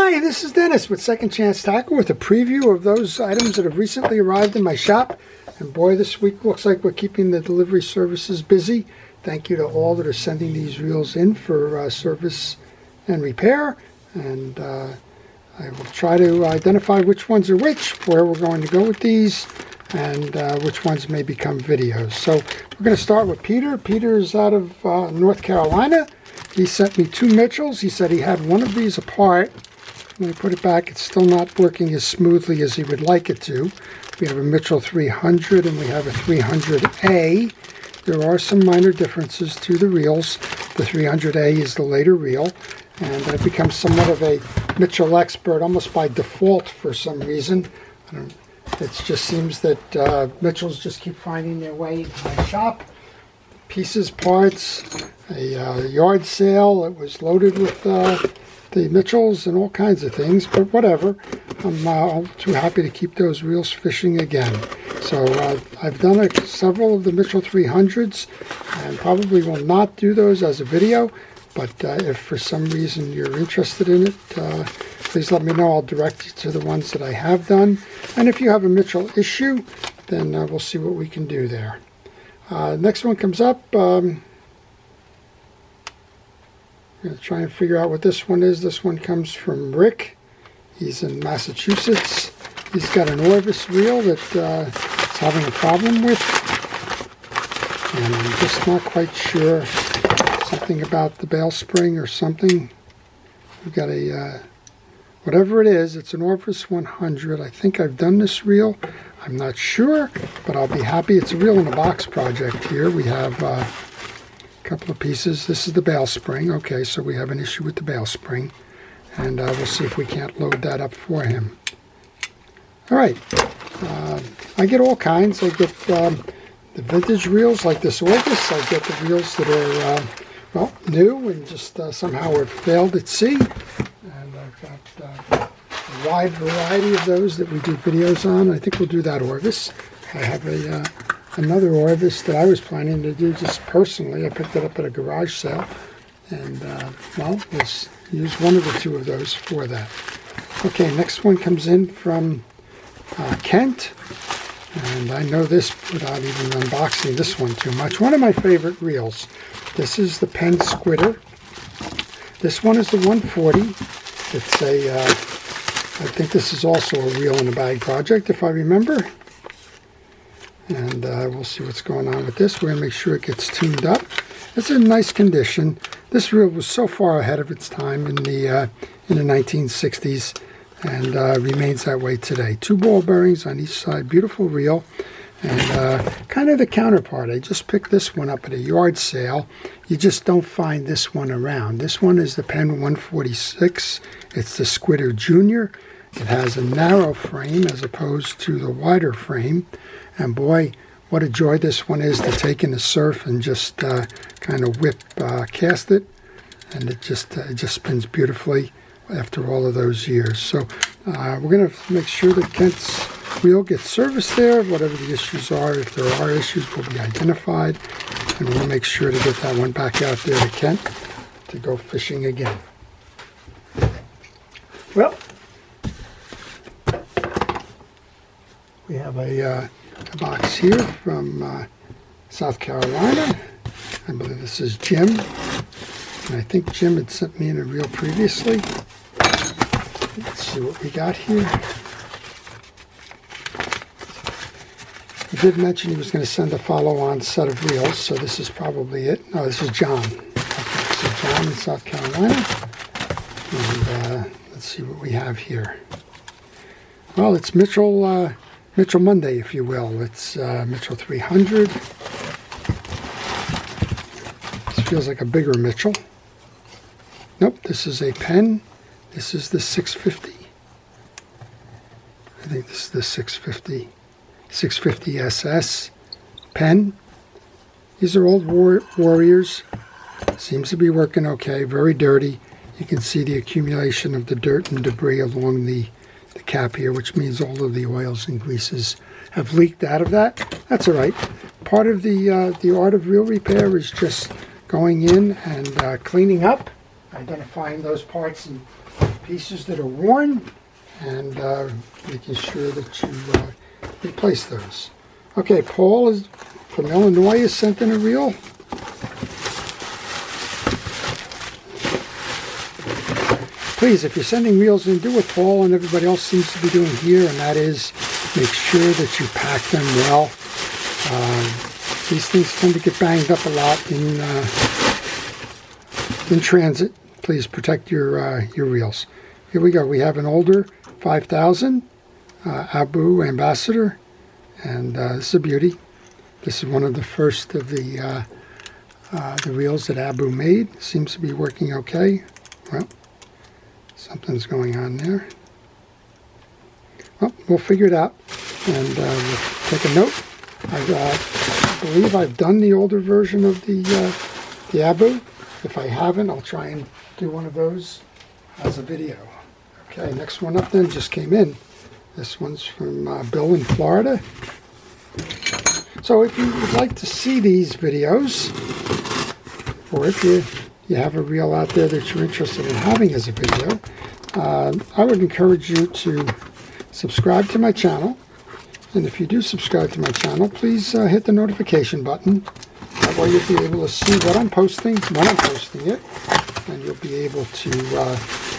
Hi, this is Dennis with Second Chance Tackle with a preview of those items that have recently arrived in my shop. And boy, this week looks like we're keeping the delivery services busy. Thank you to all that are sending these reels in for service and repair. And I will try to identify which ones are which, where we're going to go with these, and which ones may become videos. So we're going to start with Peter. Peter is out of North Carolina. He sent me two Mitchells. He said he had one of these apart. When we put it back, it's still not working as smoothly as he would like it to. We have a Mitchell 300 and we have a 300A. There are some minor differences to the reels. The 300A is the later reel, and I've become somewhat of a Mitchell expert almost by default for some reason. It just seems that Mitchells just keep finding their way into my shop. Pieces, parts, a yard sale. It was loaded with the Mitchells and all kinds of things, but whatever. I'm too happy to keep those reels fishing again. So I've done several of the Mitchell 300s and probably will not do those as a video, but if for some reason you're interested in it, please let me know. I'll direct you to the ones that I have done. And if you have a Mitchell issue, then we'll see what we can do there. Next one comes up. I'm going to try and figure out what this one is. This one comes from Rick. He's in Massachusetts. He's got an Orvis reel that he's having a problem with. And I'm just not quite sure. Something about the bail spring or something. We've got a, whatever it is, it's an Orvis 100. I think I've done this reel. I'm not sure, but I'll be happy. It's a reel in a box project here. We have a couple of pieces. This is the bail spring. Okay, so we have an issue with the bail spring, and we'll see if we can't load that up for him. All right, I get all kinds. I get the vintage reels like this Orvis. I get the reels that are well, new and just somehow have failed at sea, and I've got a wide variety of those that we do videos on. I think we'll do that Orvis. I have another Orvis that I was planning to do just personally. I picked it up at a garage sale, and well, let's use one of the two of those for that. Okay, next one comes in from Kent, and I know this without even unboxing this one too much. One of my favorite reels. This is the Penn Squitter. This one is the 140. It's a, I think this is also a reel in a bag project, if I remember. And we'll see what's going on with this. We're going to make sure it gets tuned up. It's in nice condition. This reel was so far ahead of its time in the 1960s, and remains that way today. Two ball bearings on each side. Beautiful reel. And kind of the counterpart. I just picked this one up at a yard sale. You just don't find this one around. This one is the Penn 146. It's the Squitter Junior. It has a narrow frame as opposed to the wider frame. And boy, what a joy this one is to take in the surf and just kind of whip cast it. And it just spins beautifully after all of those years. So we're going to make sure that Kent's reel gets serviced there. Whatever the issues are, if there are issues, will be identified. And we'll make sure to get that one back out there to Kent to go fishing again. Well, we have a box here from South Carolina. I believe this is Jim. And I think Jim had sent me in a reel previously. Let's see what we got here. He did mention he was going to send a follow-on set of reels, so this is probably it. No, this is John. Okay, so John in South Carolina. And let's see what we have here. Well, it's Mitchell Monday, if you will. It's Mitchell 300. This feels like a bigger Mitchell. Nope, this is a Penn. This is the 650. I think this is the 650 SS Penn. These are old Warriors. Seems to be working okay. Very dirty. You can see the accumulation of the dirt and debris along the cap here, which means all of the oils and greases have leaked out of that. That's all right. Part of the art of reel repair is just going in and cleaning up, identifying those parts and pieces that are worn, and making sure that you replace those. Okay, Paul is from Illinois is sent in a reel. Please, if you're sending reels in, do what Paul and everybody else seems to be doing here, and that is make sure that you pack them well. These things tend to get banged up a lot in transit. Please protect your reels. Here we go. We have an older 5000 Abu Ambassador, and this is a beauty. This is one of the first of the reels that Abu made. Seems to be working okay. Well, something's going on there. Well, we'll figure it out, and we'll take a note. I believe I've done the older version of the Abu. If I haven't, I'll try and do one of those as a video. Okay, next one up then just came in. This one's from Bill in Florida. So if you would like to see these videos, or if you have a reel out there that you're interested in having as a video, I would encourage you to subscribe to my channel. And if you do subscribe to my channel, please hit the notification button. That way you'll be able to see what I'm posting, when I'm posting it, and you'll be able to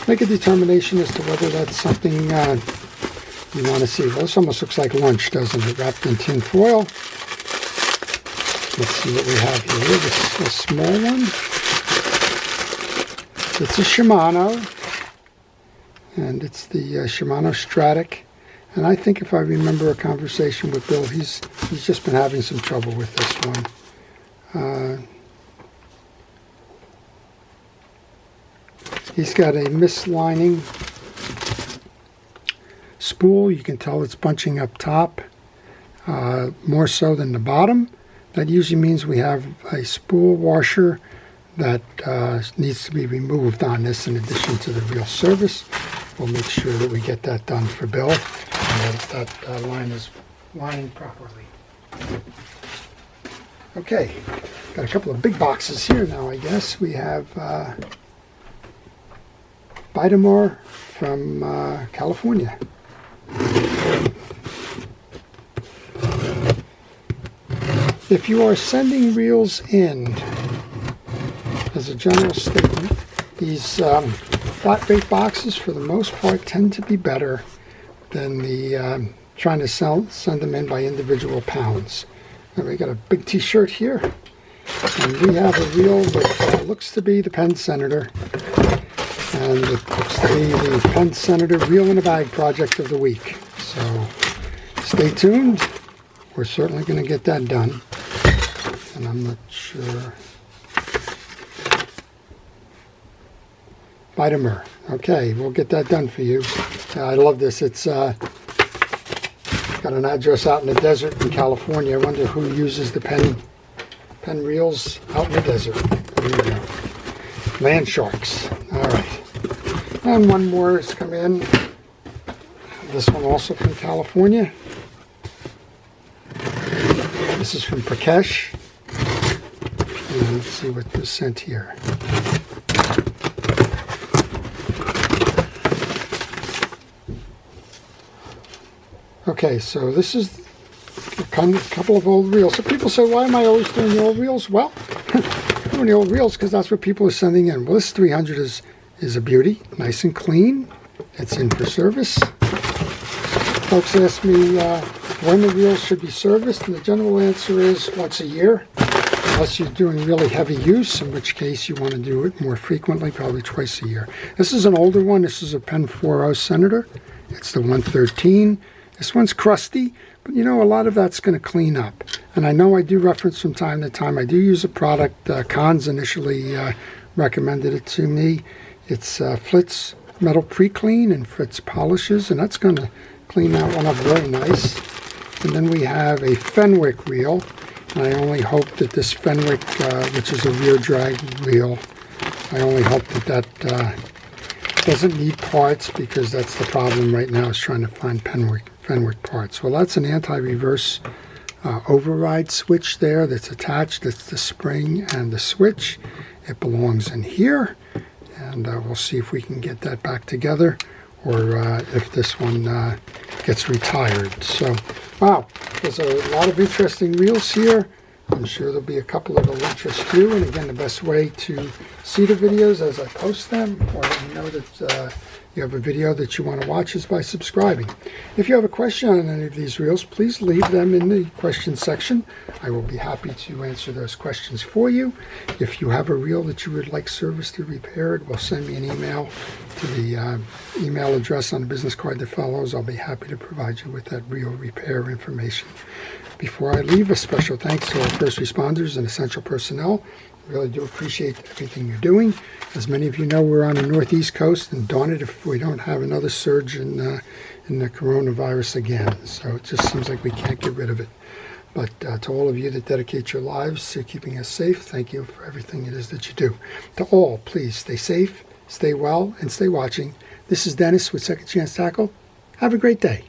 make a determination as to whether that's something you want to see. Well, this almost looks like lunch, doesn't it? Wrapped in tin foil. Let's see what we have here. This is a small one. It's a Shimano, and it's the Shimano Stratic. And I think if I remember a conversation with Bill, he's just been having some trouble with this one. He's got a mislining spool. You can tell it's bunching up top more so than the bottom. That usually means we have a spool washer that needs to be removed on this in addition to the reel service. We'll make sure that we get that done for Bill, and that line is lining properly. Okay, got a couple of big boxes here now, I guess. We have Vitamar from California. If you are sending reels in, as a general statement, these flat rate boxes for the most part tend to be better than the trying to send them in by individual pounds. And we got a big t-shirt here, and we have a reel that looks to be the Penn Senator, and it looks to be the Penn Senator Reel in a Bag project of the week. So stay tuned. We're certainly going to get that done. And I'm not sure. Vitamar. Okay, we'll get that done for you. I love this. It's got an address out in the desert in California. I wonder who uses the Penn reels out in the desert. There you go. Land sharks. All right. And one more has come in. This one also from California. This is from Prakash. And let's see what was sent here. Okay, so this is a couple of old reels. So people say, why am I always doing the old reels? Well, I'm doing the old reels because that's what people are sending in. Well, this 300 is a beauty, nice and clean. It's in for service. Folks ask me when the reels should be serviced, and the general answer is once a year, unless you're doing really heavy use, in which case you want to do it more frequently, probably twice a year. This is an older one. This is a Penn 4.0 Senator. It's the 113. This one's crusty, but you know, a lot of that's going to clean up. And I know I do reference from time to time, I do use a product, Cons initially recommended it to me. It's Flitz Metal Pre-Clean and Fritz Polishes, and that's going to clean that one up very nice. And then we have a Fenwick reel, and I only hope that this Fenwick, which is a rear drag reel, I only hope that doesn't need parts, because that's the problem right now, is trying to find Fenwick parts. Well, that's an anti-reverse override switch there that's attached. That's the spring and the switch. It belongs in here. And and we'll see if we can get that back together, or if this one gets retired. So, wow, there's a lot of interesting reels here. I'm sure there'll be a couple that will interest you. And again, the best way to see the videos as I post them, or let me know that you have a video that you want to watch, is by subscribing. If you have a question on any of these reels, please leave them in the question section. I will be happy to answer those questions for you. If you have a reel that you would like serviced or repaired, well, send me an email to the email address on the business card that follows. I'll be happy to provide you with that reel repair information. Before I leave, a special thanks to our first responders and essential personnel. I really do appreciate everything you're doing. As many of you know, we're on the Northeast coast, and darn it if we don't have another surge in the coronavirus again. So it just seems like we can't get rid of it. But to all of you that dedicate your lives to keeping us safe, thank you for everything it is that you do. To all, please stay safe, stay well, and stay watching. This is Dennis with Second Chance Tackle. Have a great day.